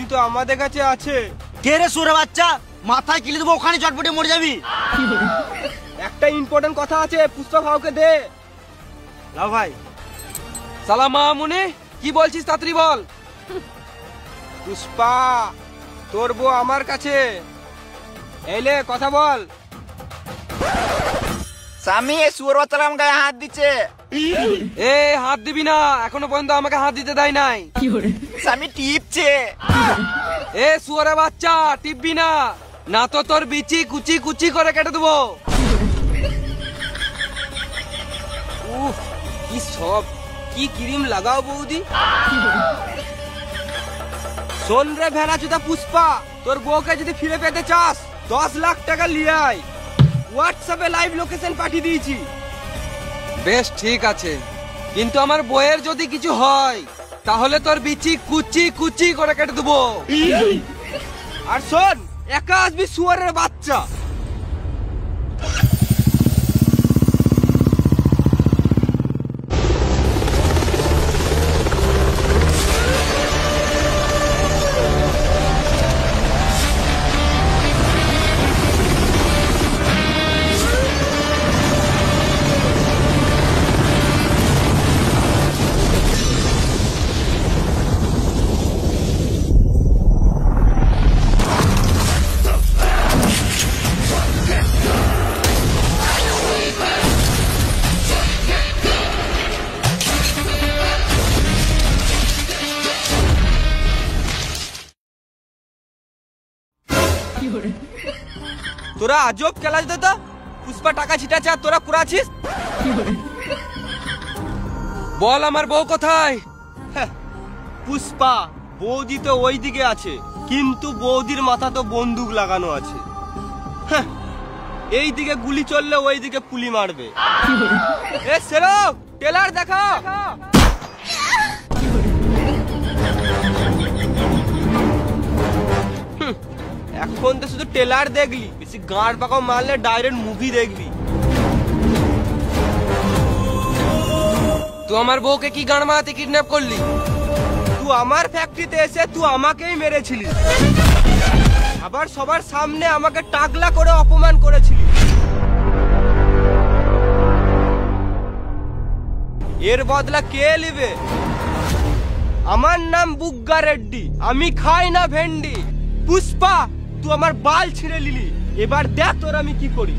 কিন্তু আমাদের কাছে আছে। কে রে সুরে বাচ্চা, মাথায় কিলে দেবো, ওখানে চটপটে মরে যাবি। একটা ইম্পর্টেন্ট কথা আছে, পুষ্পা ভাউকে দে। লাও ভাই। সালাম মামুনি, কি বলছিস তাড়াতাড়ি বল। পুষ্পা, তোর বউ আমার কাছে। এলে কথা বল। স্বামী সুর বাচ্চারা আমার গায়ে হাত দিচ্ছে। এ হাত দিবি না, এখনো পর্যন্ত আমাকে হাত দিতে দেয় নাই। স্বামী টিপছে। এ শুয়োরের বাচ্চা, টিপবি না, না তো তোর বিচি কুচি কুচি করে কেটে দেবো। উফ, কি সব, কি ক্রিম লাগাও বৌদি। শোন রে ভেড়াচোদা পুষ্পা, তোর বউকে যদি ফিরে পেতে চাস 10 লাখ টাকা নিয়ে আয়। হোয়াটসঅ্যাপে লাইভ লোকেশন পাঠিয়ে দিয়েছি। বেশ ঠিক আছে, কিন্তু আমার বইয়ের যদি কিছু হয় তাহলে তোর বিচি কুচি কুচি করে কেটে দেবো। আর শোন, একা আসবি শুয়োরের বাচ্চা। তোরা আজব খেলা দাদা, পুষ্পা টাকা ছিটাচ্ছে আর তোরা কুড়াছিস। বল আমার বউ কোথায়? পুষ্পা, বৌদি তো ওই দিকে আছে, কিন্তু বৌদির মাথা তো বন্দুক লাগানো আছে। এই দিকে গুলি চললে ওই দিকে পুলি মারবে। এ সেরক, টেলার দেখা। এখন তো শুধু টেলার দেখলি, বেশি গাঁড় পাকাও মারলে ডাইরেক্ট মুভি দেখবি। তুই আমার বউকে কি গান মারাতে কিডন্যাপ করলি? তুই আমার ফ্যাক্টরিতে এসে তুই আমাকেই মেরেছিলি, আবার সবার সামনে আমাকে টাকলা করে অপমান করেছিলি। এর বদলা কে নেবে? আমার নাম বুগ্গা রেড্ডি, আমি খাই না ভেন্ডি। পুষ্পা, তুই আমার বাল ছিঁড়ে নিলি, এবার দেখ তোর আমি কি করি।